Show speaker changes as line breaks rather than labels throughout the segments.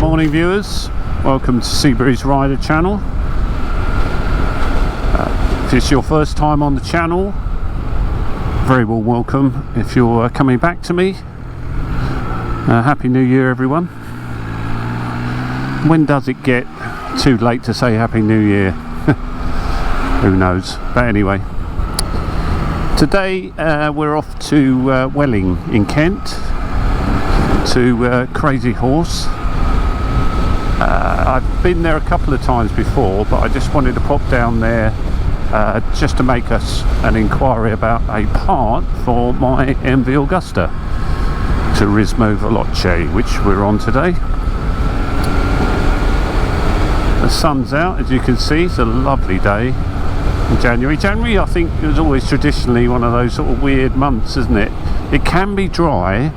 morning viewers, welcome to Seabreeze Rider channel. If it's your first time on the channel, very warm welcome. If you're coming back to me, Happy New Year everyone. When does it get too late to say Happy New Year? Who knows, but anyway, today we're off to Welling in Kent to Crazy Horse. I've been there a couple of times before, but I just wanted to pop down there just to make us an inquiry about a part for my MV Augusta Tourismo Veloce, which we're on today. The sun's out, as you can see. It's a lovely day in January. January, I think, is always traditionally one of those sort of weird months, isn't it? It can be dry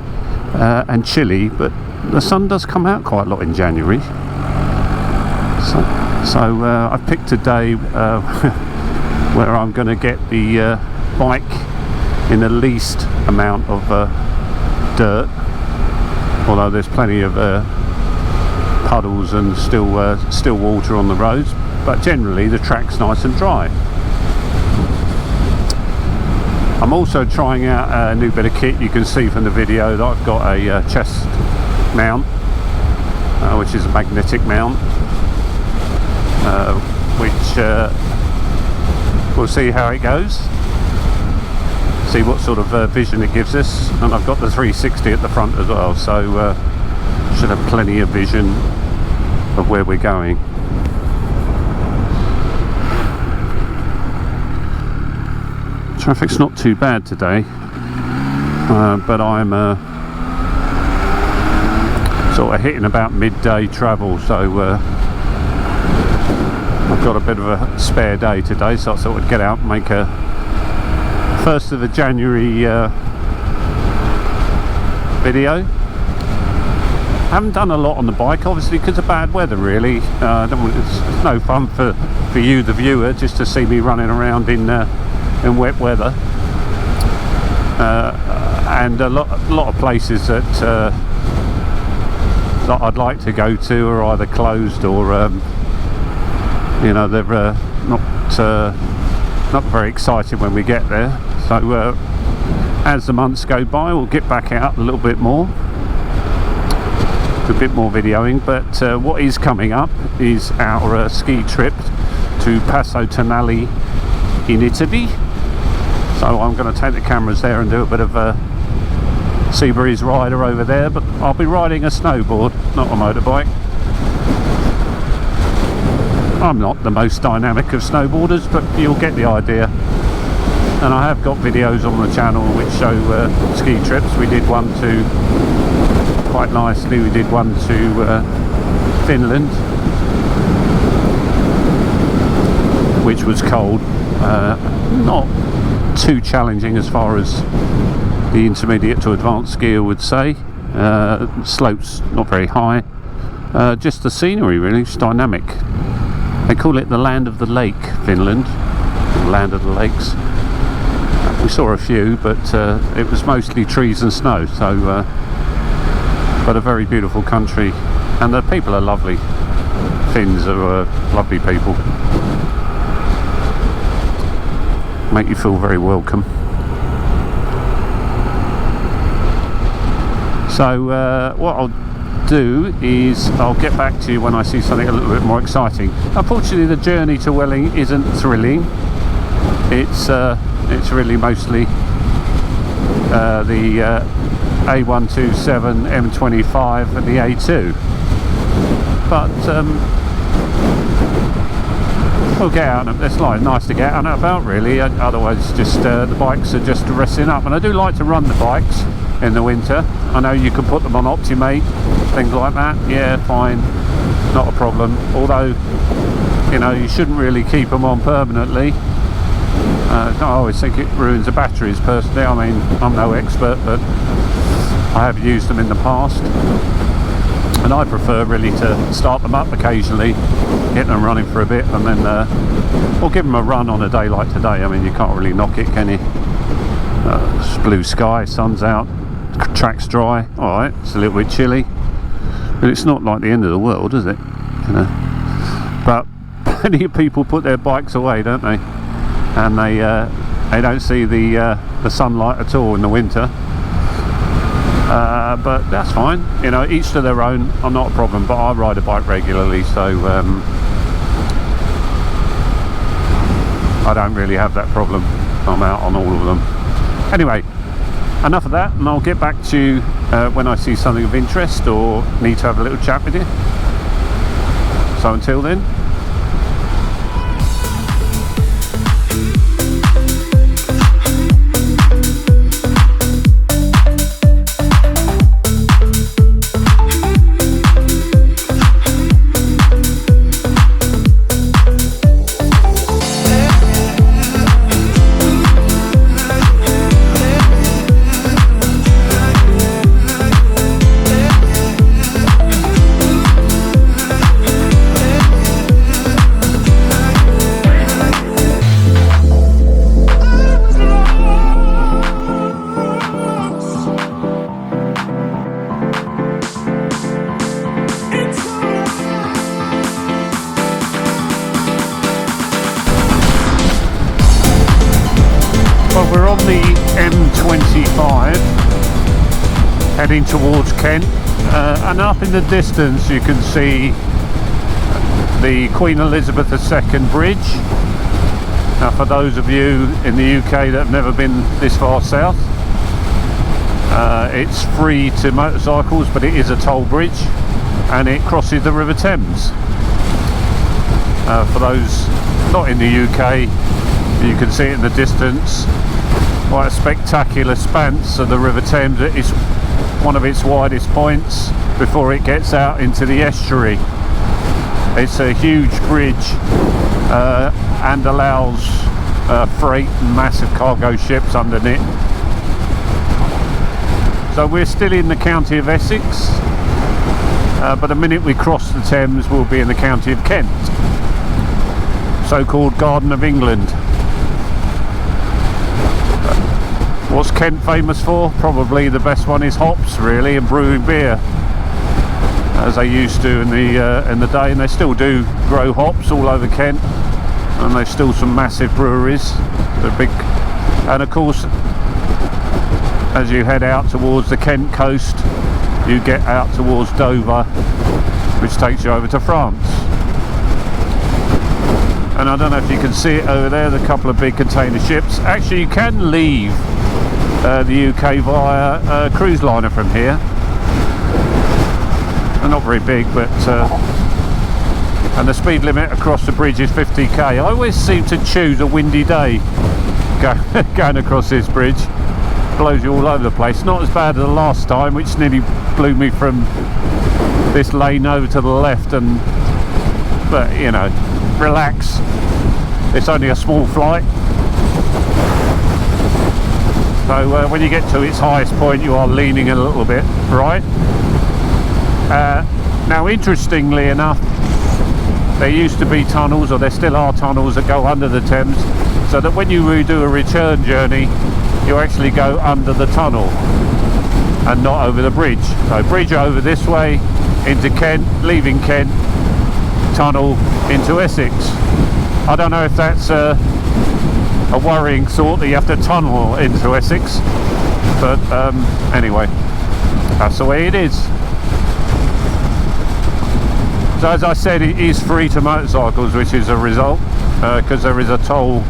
and chilly, but the sun does come out quite a lot in January. So I've picked a day where I'm going to get the bike in the least amount of dirt, although there's plenty of puddles and still water on the roads, but generally the track's nice and dry. I'm also trying out a new bit of kit. You can see from the video that I've got a chest mount, which is a magnetic mount, which we'll see how it goes, see what sort of vision it gives us. And I've got the 360 at the front as well, so should have plenty of vision of where we're going. Traffic's not too bad today, but I'm sort of hitting about midday travel, so I've got a bit of a spare day today, so I thought I'd get out and make a 1st of the January video. I haven't done a lot on the bike, obviously, because of bad weather, really. It's no fun for you, the viewer, just to see me running around in wet weather. And a lot of places that I'd like to go to are either closed or you know, they're not very exciting when we get there. So as the months go by, we'll get back out a little bit more, a bit more videoing. But what is coming up is our ski trip to Passo Tonale in Italy. So I'm going to take the cameras there and do a bit of a Seabreeze Rider over there, but I'll be riding a snowboard, not a motorbike. I'm not the most dynamic of snowboarders, but you'll get the idea. And I have got videos on the channel which show ski trips. We did one to, quite nicely, we did one to Finland, which was cold, not too challenging as far as the intermediate to advanced skier would say. Slopes not very high, just the scenery really, it's dynamic. They call it the land of the lake, Finland, the land of the lakes. We saw a few, but it was mostly trees and snow, so but a very beautiful country, and the people are lovely. Finns are lovely people, make you feel very welcome. So what I'll do is I'll get back to you when I see something a little bit more exciting. Unfortunately, the journey to Welling isn't thrilling. It's really mostly the A127, M25 and the A2, but we'll get out. It's nice to get out and about really, otherwise just the bikes are just resting up. And I do like to run the bikes in the winter. I know you can put them on Optimate, things like that, yeah, fine, not a problem. Although, you know, you shouldn't really keep them on permanently. I always think it ruins the batteries personally. I mean, I'm no expert, but I have used them in the past, and I prefer really to start them up occasionally, get them running for a bit, and then or give them a run on a day like today. I mean, you can't really knock it, can you? It's blue sky, sun's out, track's dry. Alright, it's a little bit chilly, But it's not like the end of the world, is it? You know. But plenty of people put their bikes away, don't they? And they don't see the sunlight at all in the winter. But that's fine. You know, each to their own. I'm not a problem. But I ride a bike regularly, so I don't really have that problem. I'm out on all of them. Anyway, enough of that, and I'll get back to you when I see something of interest or need to have a little chat with you. So until then. We're on the M25 heading towards Kent, and up in the distance you can see the Queen Elizabeth II Bridge. Now, for those of you in the UK that have never been this far south, it's free to motorcycles, but it is a toll bridge and it crosses the River Thames. For those not in the UK, you can see it in the distance. Quite a spectacular span of the River Thames. It is one of its widest points before it gets out into the estuary. It's a huge bridge and allows freight and massive cargo ships underneath. So we're still in the county of Essex, but the minute we cross the Thames we'll be in the county of Kent, so-called Garden of England. What's Kent famous for? Probably the best one is hops, really, and brewing beer, as they used to in the day, and they still do grow hops all over Kent, and there's still some massive breweries. They're big, and of course, as you head out towards the Kent coast, you get out towards Dover, which takes you over to France. And I don't know if you can see it over there, the couple of big container ships. Actually, you can leave the UK via a cruise liner from here. They're not very big, but and the speed limit across the bridge is 50k. I always seem to choose a windy day going across this bridge. Blows you all over the place. Not as bad as the last time, which nearly blew me from this lane over to the left. But you know, relax. It's only a small flight. So when you get to its highest point, you are leaning a little bit right. Now, interestingly enough, there used to be tunnels, or there still are tunnels that go under the Thames, so that when you do a return journey, you actually go under the tunnel and not over the bridge. So bridge over this way into Kent, leaving Kent, tunnel into Essex. I don't know if that's a worrying thought that you have to tunnel into Essex, but anyway, that's the way it is. So as I said, it is free to motorcycles, which is a result, because there is a toll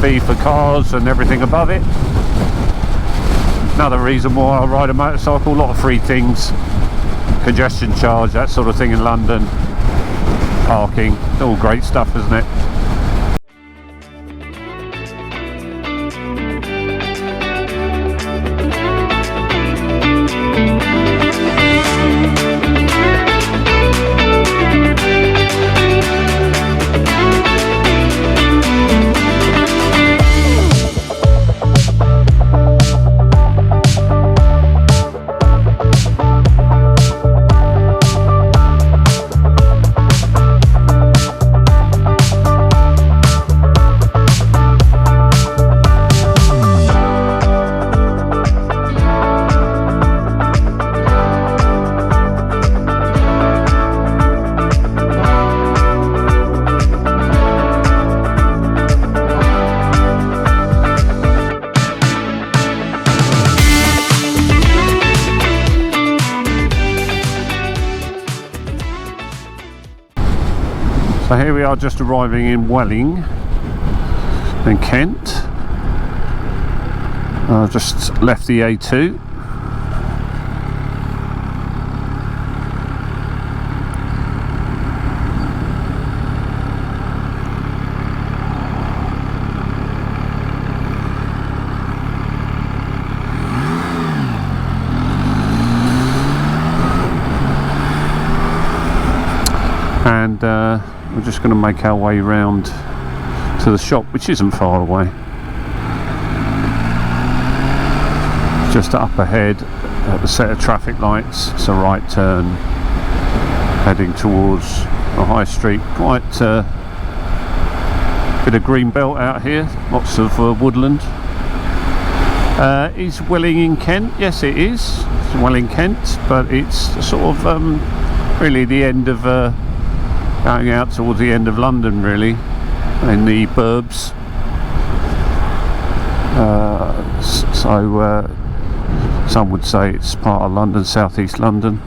fee for cars and everything above it. Another reason why I ride a motorcycle. A lot of free things, congestion charge, that sort of thing in London, parking, all great stuff, isn't it? So here we are, just arriving in Welling in Kent. I've just left the A2. And we're just going to make our way round to the shop, which isn't far away. Just up ahead at the set of traffic lights, it's a right turn heading towards the high street. Quite a bit of green belt out here, lots of woodland. Is Welling in Kent? Yes, it is. It's Welling, Kent, but it's sort of really the end of going out towards the end of London, really, in the burbs. Some would say it's part of London, southeast London.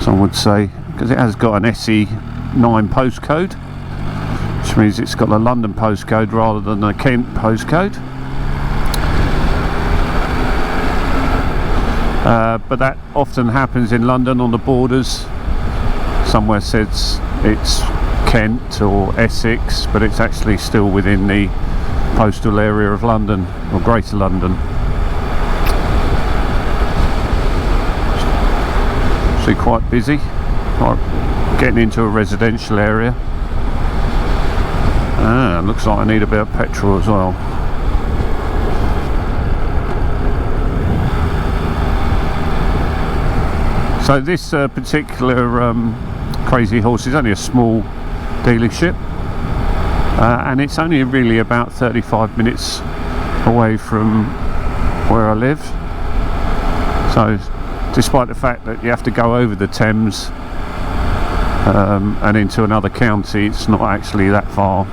Some would say, because it has got an SE9 postcode, which means it's got a London postcode rather than a Kent postcode. But that often happens in London on the borders. Somewhere says it's Kent or Essex, but it's actually still within the postal area of London, or Greater London. Actually quite busy, getting into a residential area. Looks like I need a bit of petrol as well. So this particular Crazy Horse is only a small dealership, and it's only really about 35 minutes away from where I live. So despite the fact that you have to go over the Thames and into another county, it's not actually that far.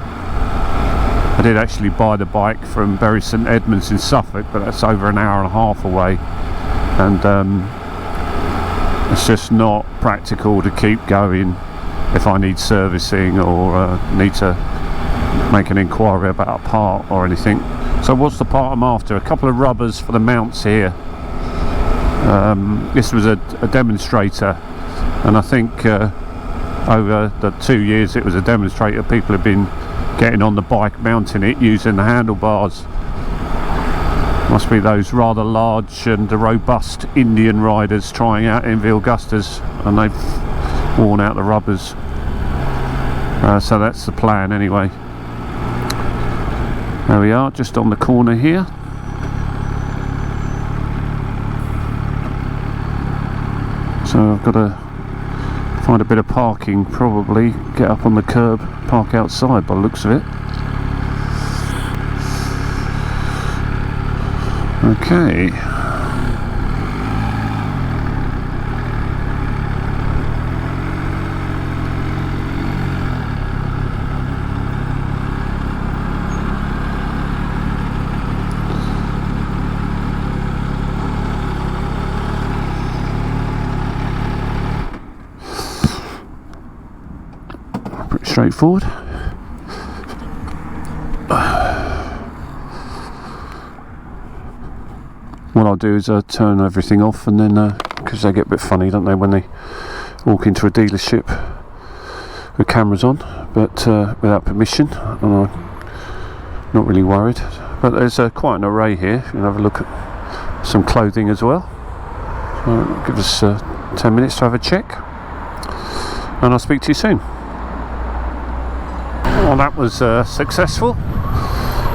I did actually buy the bike from Bury St Edmunds in Suffolk, but that's over an hour and a half away, and it's just not practical to keep going if I need servicing or need to make an inquiry about a part or anything. So what's the part I'm after? A couple of rubbers for the mounts here. This was a demonstrator, and I think over the 2 years it was a demonstrator, people have been getting on the bike, mounting it using the handlebars. Must be those rather large and robust Indian riders trying out MV Augustas, and they've worn out the rubbers. So that's the plan anyway. There we are, just on the corner here. So I've got to find a bit of parking, probably get up on the curb, park outside by the looks of it. Okay. Pretty straightforward. What I'll do is turn everything off, and then because they get a bit funny, don't they, when they walk into a dealership with cameras on, but without permission, and I'm not really worried. But there's quite an array here. You can have a look at some clothing as well. So give us 10 minutes to have a check, and I'll speak to you soon. Well, that was successful.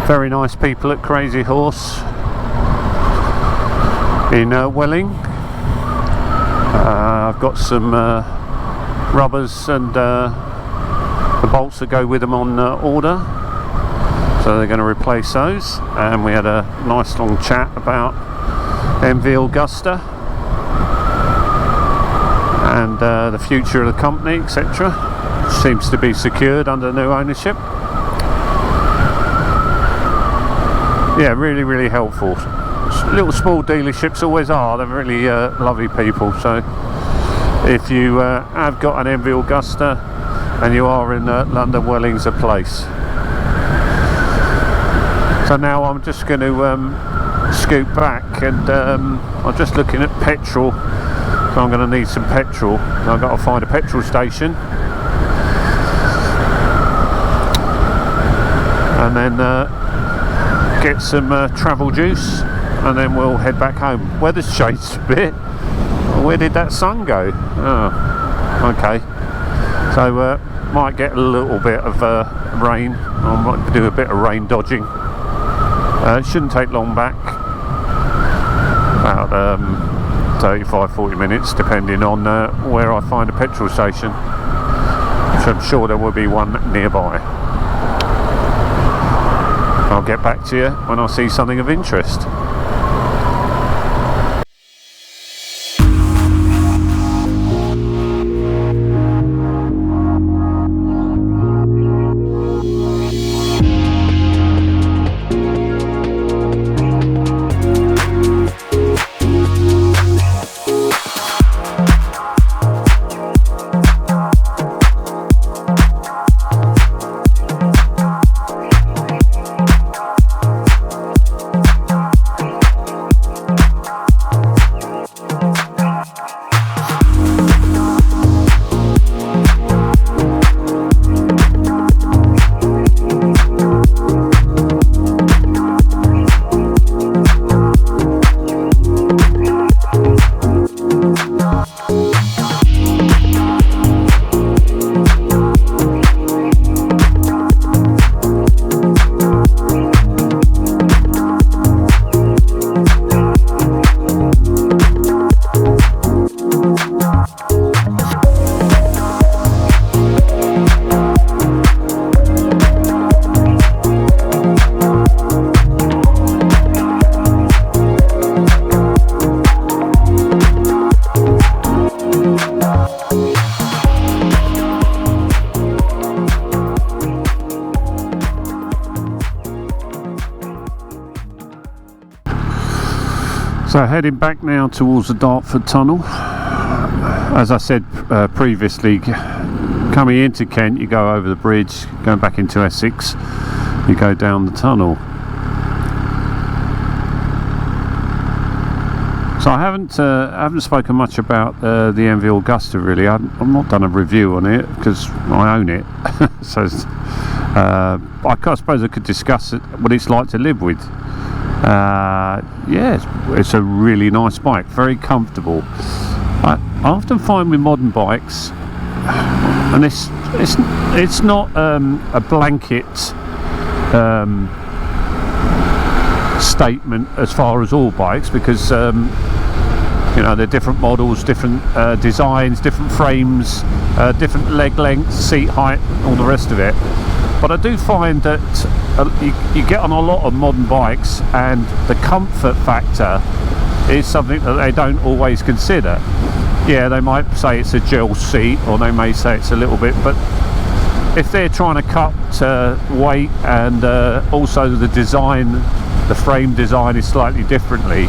Very nice people at Crazy Horse in Welling. I've got some rubbers and the bolts that go with them on order, so they're going to replace those, and we had a nice long chat about MV Augusta and the future of the company, etc. Seems to be secured under new ownership. Yeah, really helpful. Little small dealerships always are. They're really lovely people. So if you have got an MV Augusta and you are in London Welling's a place. So now I'm just going to scoot back, and I'm just looking at petrol. So I'm going to need some petrol. I've got to find a petrol station, and then get some travel juice, and then we'll head back home. Weather's changed a bit. Where did that sun go? Oh, okay. So might get a little bit of rain. I might do a bit of rain dodging. It shouldn't take long back. About 35-40 minutes, depending on where I find a petrol station, which I'm sure there will be one nearby. I'll get back to you when I see something of interest. So heading back now towards the Dartford Tunnel. As I said previously, coming into Kent you go over the bridge, going back into Essex you go down the tunnel. So I haven't spoken much about the MV Augusta really. I've not done a review on it because I own it. So I suppose I could discuss what it's like to live with. Yeah, it's a really nice bike, very comfortable. I often find with modern bikes, and it's not a blanket statement as far as all bikes, because you know, they're different models, different designs, different frames, different leg lengths, seat height, all the rest of it. But I do find that you get on a lot of modern bikes and the comfort factor is something that they don't always consider. Yeah, they might say it's a gel seat, or they may say it's a little bit, but if they're trying to cut weight and also the design, the frame design is slightly differently,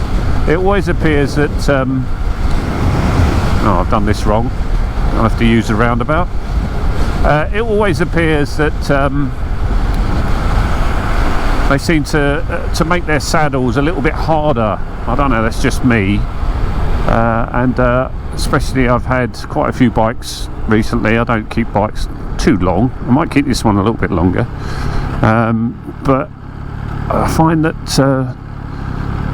it always appears that oh, I've done this wrong, I have to use the roundabout. It always appears that they seem to make their saddles a little bit harder. I don't know, that's just me. And especially I've had quite a few bikes recently. I don't keep bikes too long. I might keep this one a little bit longer. But I find that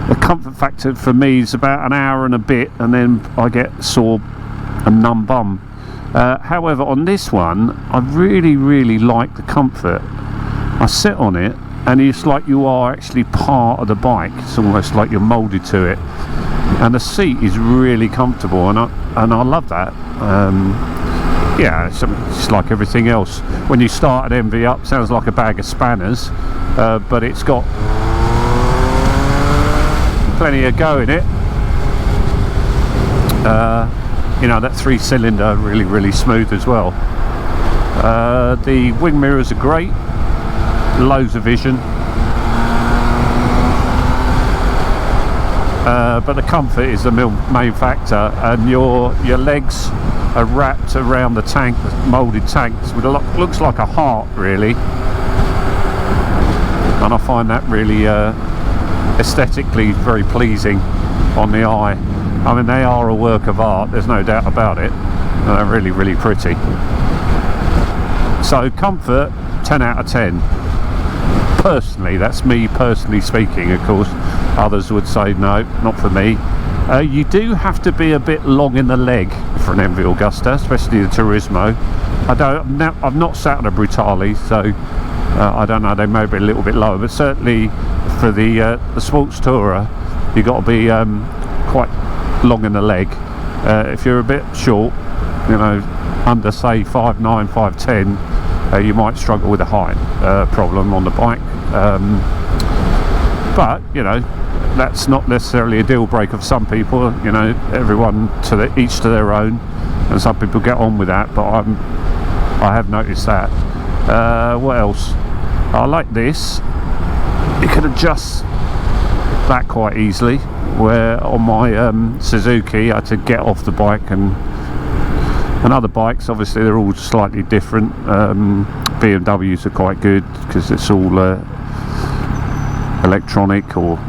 the comfort factor for me is about an hour and a bit, and then I get sore and numb bum. However, on this one, I really like the comfort. I sit on it and it's like you are actually part of the bike. It's almost like you're moulded to it, and the seat is really comfortable, and I love that. Yeah, it's like everything else. When you start an MV up, sounds like a bag of spanners, but it's got plenty of go in it. You know, that 3-cylinder really smooth as well. The wing mirrors are great, loads of vision, but the comfort is the main factor, and your legs are wrapped around the tank, the moulded tanks, with looks like a heart really, and I find that really aesthetically very pleasing on the eye. I mean, they are a work of art, there's no doubt about it. They're really, really pretty. So comfort, 10 out of 10. Personally, that's me personally speaking. Of course, others would say no, not for me. You do have to be a bit long in the leg for an MV Augusta, especially the Turismo. I've not sat on a Brutale, so I don't know, they may be a little bit lower, but certainly for the sports tourer, you've got to be quite long in the leg. If you're a bit short, you know, under say 5'9", 5'10", you might struggle with a height problem on the bike. But you know, that's not necessarily a deal breaker for some people. You know, everyone each to their own, and some people get on with that. But I have noticed that. What else? I like this. You can adjust that quite easily. Where on my Suzuki, I had to get off the bike, and other bikes, obviously, they're all slightly different. BMWs are quite good because it's all electronic, or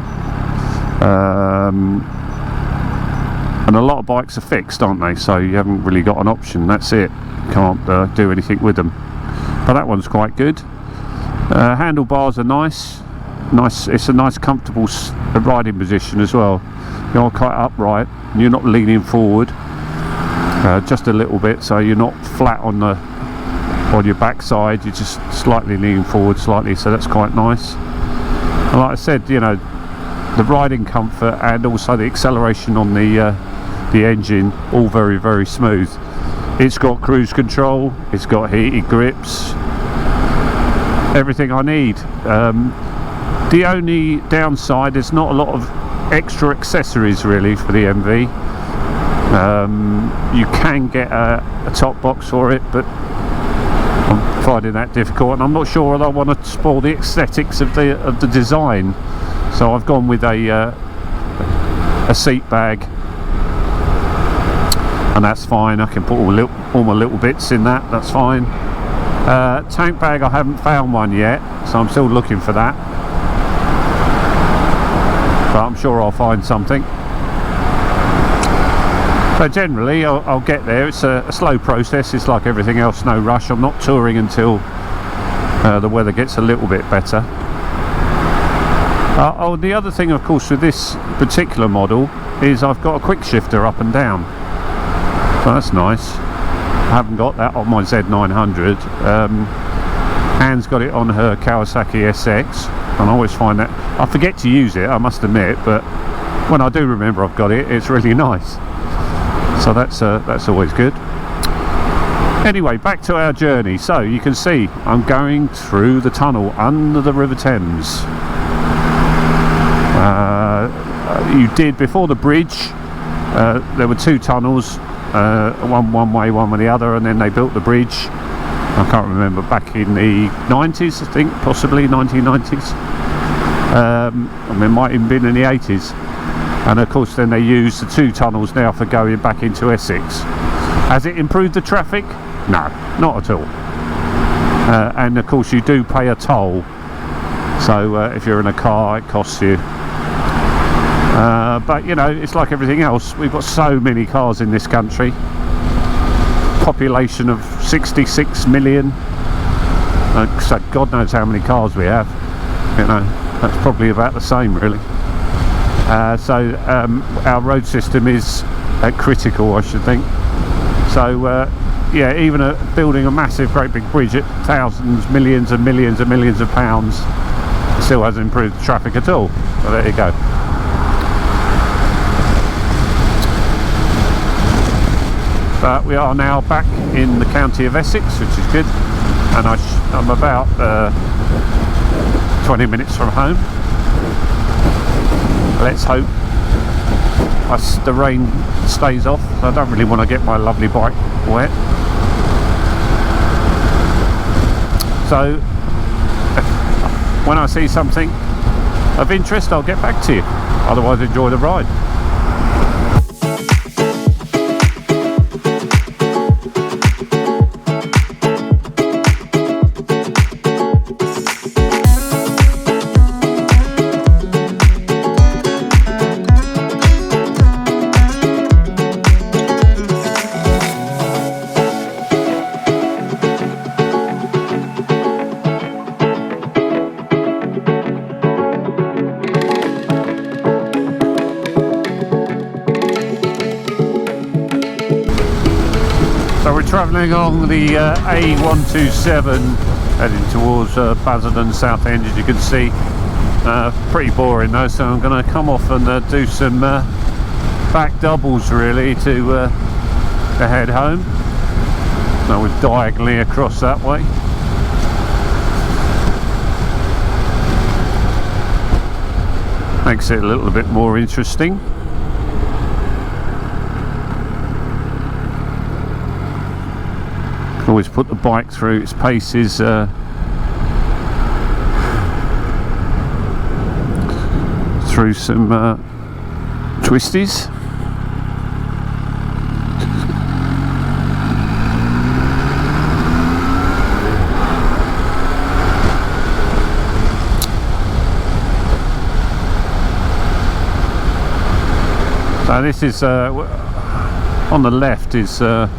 and a lot of bikes are fixed, aren't they? So you haven't really got an option. That's it. Can't do anything with them. But that one's quite good. Handlebars are nice. It's a nice, comfortable riding position as well. You're quite upright. And you're not leaning forward. Just a little bit, so you're not flat on your backside. You're just slightly leaning forward, slightly. So that's quite nice. And like I said, you know, the riding comfort and also the acceleration on the engine, all very, very smooth. It's got cruise control. It's got heated grips. Everything I need. The only downside is not a lot of extra accessories really for the MV. You can get a top box for it, but I'm finding that difficult, and I'm not sure whether I want to spoil the aesthetics of the design. So I've gone with a seat bag, and that's fine. I can put all my little bits in that. That's fine. Tank bag, I haven't found one yet, so I'm still looking for that. But I'm sure I'll find something. So generally I'll get there. It's a slow process. It's like everything else, no rush. I'm not touring until the weather gets a little bit better. The other thing, of course, with this particular model is I've got a quick shifter up and down. So that's nice. I haven't got that on my Z900. Anne's got it on her Kawasaki SX, and I always find that I forget to use it, I must admit, but when I do remember I've got it, it's really nice. So that's always good. Anyway, back to our journey. So you can see I'm going through the tunnel under the River Thames. You did before the bridge. There were two tunnels, one way, one with the other, and then they built the bridge. I can't remember, back in the 90s, I think, possibly 1990s. I mean, it might even been in the 80s. And of course then they use the two tunnels now for going back into Essex. Has it improved the traffic? No, not at all. And of course you do pay a toll. So if you're in a car, it costs you. But you know, it's like everything else. We've got so many cars in this country. Population of 66 million. So God knows how many cars we have. You know, that's probably about the same really. So our road system is critical, I should think. So yeah, even building a massive, great big bridge at thousands, millions and millions and millions of pounds still hasn't improved the traffic at all. So there you go. But we are now back in the county of Essex, which is good, and I'm about 20 minutes from home. Let's hope the rain stays off. I don't really want to get my lovely bike wet. So when I see something of interest, I'll get back to you. Otherwise, enjoy the ride. So we're travelling along the A127 heading towards Basildon Southend, as you can see. Pretty boring though, so I'm going to come off and do some back doubles really to head home. So we're diagonally across that way. Makes it a little bit more interesting. Can always put the bike through its paces through some twisties. So this is on the left is a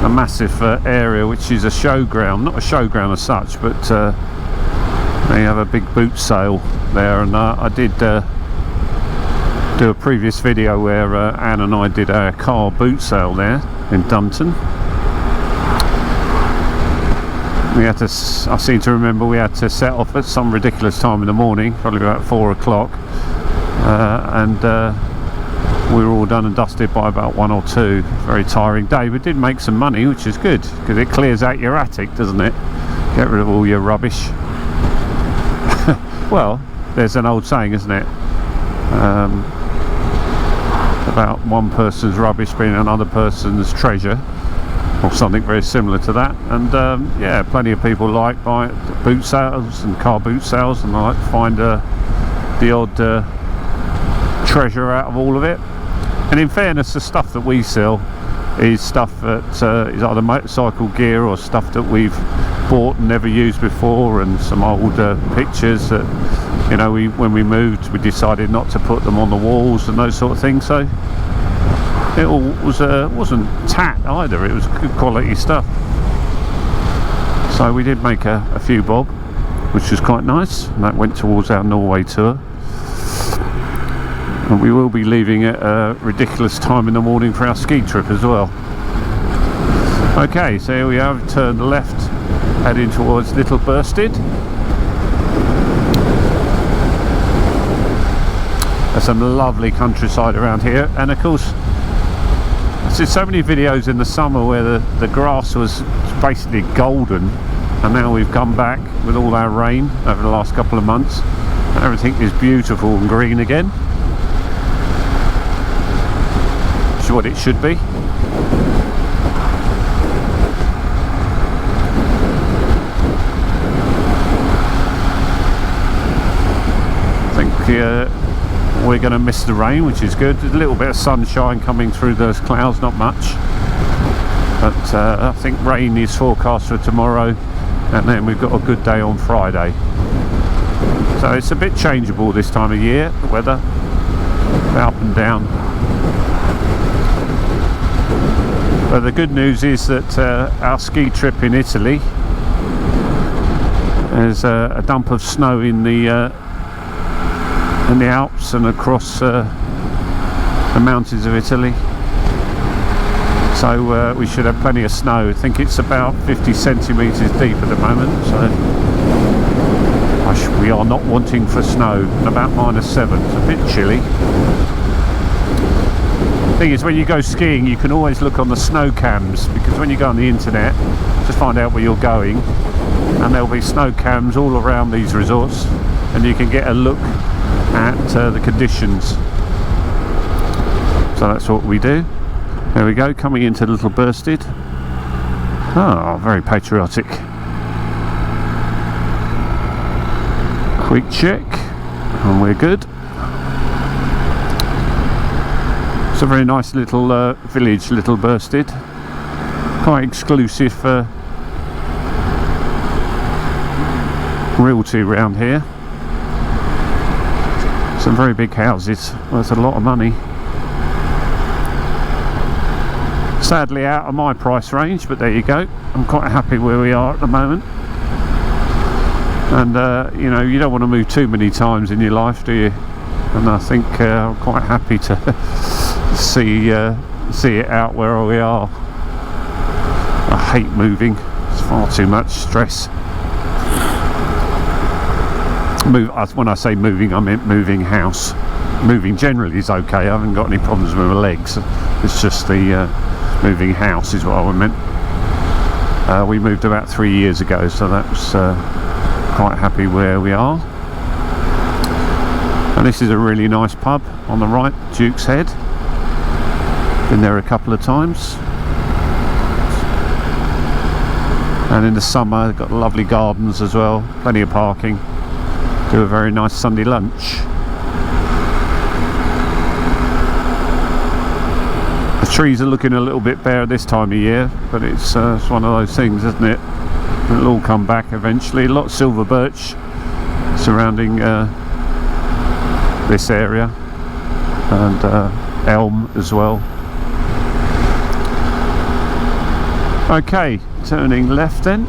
massive area which is a showground, not a showground as such, but they have a big boot sale there, and I did do a previous video where Anne and I did a car boot sale there in Dunton. We had to, I seem to remember we had to set off at some ridiculous time in the morning, probably about 4 o'clock. And we were all done and dusted by about 1 or 2. Very tiring day, but did make some money, which is good because it clears out your attic, doesn't it? Get rid of all your rubbish. Well, there's an old saying, isn't it, about one person's rubbish being another person's treasure, or something very similar to that. And yeah, plenty of people like buy boot sales and car boot sales, and I like to find the odd treasure out of all of it. And in fairness, the stuff that we sell is stuff that is either motorcycle gear or stuff that we've bought and never used before, and some old pictures that, you know, when we moved we decided not to put them on the walls and those sort of things. So it all was wasn't tat either, it was good quality stuff. So we did make a few bob, which was quite nice, and that went towards our Norway tour. And we will be leaving at a ridiculous time in the morning for our ski trip as well. Okay, so here we have turned left, heading towards Little Bursted. There's some lovely countryside around here, and of course I've seen so many videos in the summer where the grass was basically golden, and now we've come back with all our rain over the last couple of months. Everything is beautiful and green again. Which is what it should be. I think we're going to miss the rain, which is good. There's a little bit of sunshine coming through those clouds, not much. But I think rain is forecast for tomorrow, and then we've got a good day on Friday. So it's a bit changeable this time of year, the weather, up and down. But the good news is that our ski trip in Italy, there's a dump of snow in the Alps and across the mountains of Italy. So we should have plenty of snow. I think it's about 50 centimetres deep at the moment. So we are not wanting for snow. About -7. It's a bit chilly. The thing is, when you go skiing you can always look on the snow cams, because when you go on the internet to find out where you're going, and there'll be snow cams all around these resorts, and you can get a look at the conditions. So that's what we do. There we go, coming into Little Bursted. Oh, very patriotic. Quick check, and we're good. It's a very nice little village, Little Bursted. Quite exclusive realty around here. Some very big houses, worth a lot of money. Sadly out of my price range, but there you go. I'm quite happy where we are at the moment. And you know, you don't want to move too many times in your life, do you? And I think I'm quite happy to see it out where we are. I hate moving. It's far too much stress. When I say moving, I meant moving house. Moving generally is okay. I haven't got any problems with my legs. It's just the moving house is what I meant. We moved about 3 years ago, so that was quite happy where we are. And this is a really nice pub on the right, Duke's Head. Been there a couple of times. And in the summer, they've got lovely gardens as well, plenty of parking. Do a very nice Sunday lunch. The trees are looking a little bit bare this time of year, but it's one of those things, isn't it? It'll all come back eventually. A lot of silver birch surrounding this area, and elm as well. Okay, turning left then.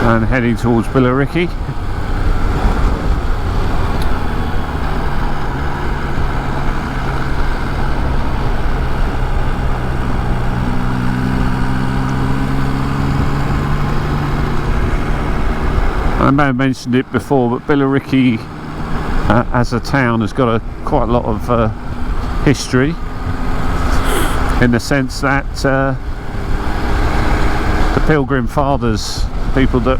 And heading towards Billericay. I may have mentioned it before, but Billericay as a town has got quite a lot of history, in the sense that the Pilgrim Fathers, people that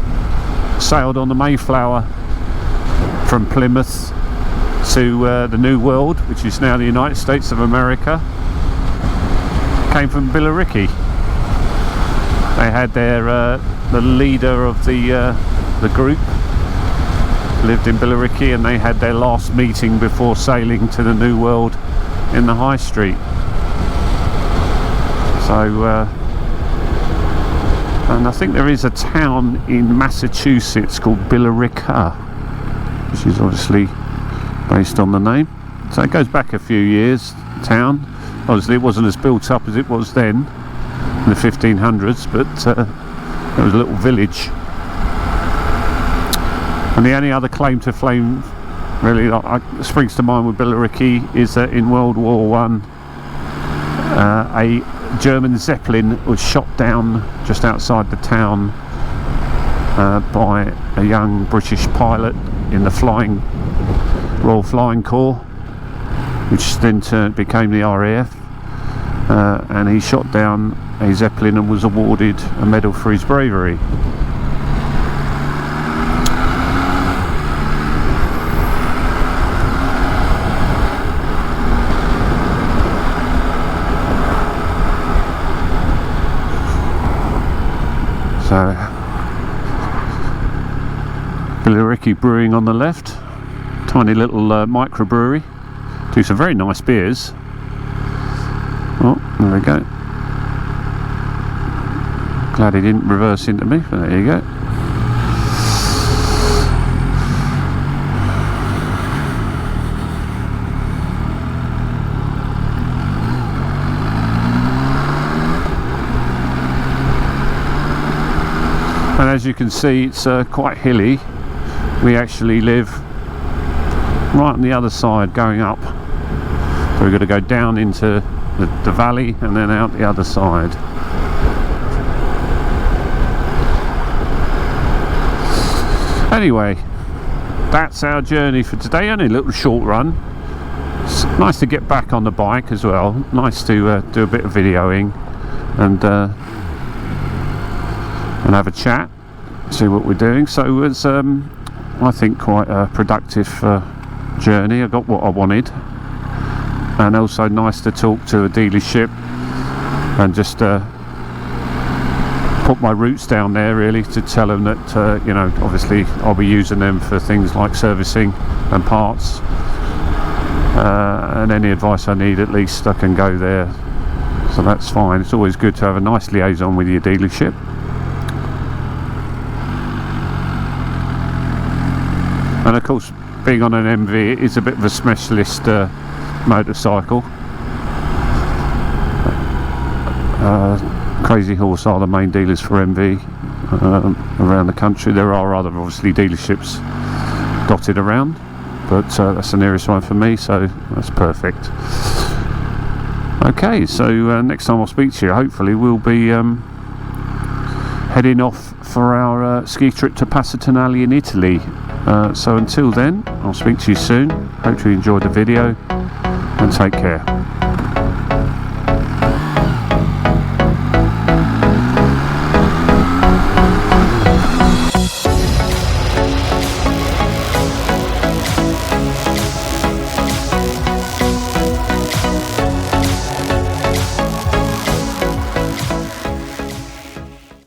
sailed on the Mayflower from Plymouth to the New World, which is now the United States of America, came from Billericay. They had the leader of the group lived in Billericay, and they had their last meeting before sailing to the New World in the High Street. So and I think there is a town in Massachusetts called Billerica, which is obviously based on the name. So it goes back a few years, the town. Obviously it wasn't as built up as it was then in the 1500s, but it was a little village. And the only other claim to fame really that springs to mind with Billericay is that in World War I, a German Zeppelin was shot down just outside the town by a young British pilot in the Royal Flying Corps, which then became the RAF, and he shot down a Zeppelin and was awarded a medal for his bravery. So, Billericay Brewing on the left, tiny little microbrewery, do some very nice beers. Oh, there we go. Glad he didn't reverse into me, but there you go. And as you can see, it's quite hilly. We actually live right on the other side going up. So we've got to go down into the valley and then out the other side. Anyway, that's our journey for today. Only a little short run. It's nice to get back on the bike as well. Nice to do a bit of videoing and have a chat, see what we're doing. So it was I think quite a productive journey. I got what I wanted, and also nice to talk to a dealership and just put my roots down there, really, to tell them that you know, obviously I'll be using them for things like servicing and parts, and any advice I need, at least I can go there. So that's fine. It's always good to have a nice liaison with your dealership. And of course, being on an MV, it is a bit of a specialist motorcycle. Crazy Horse are the main dealers for MV around the country. There are other, obviously, dealerships dotted around, but that's the nearest one for me, so that's perfect. Okay, so next time I'll speak to you, hopefully we'll be heading off for our ski trip to Passitonale in Italy. So until then, I'll speak to you soon. Hope you enjoyed the video, and take care.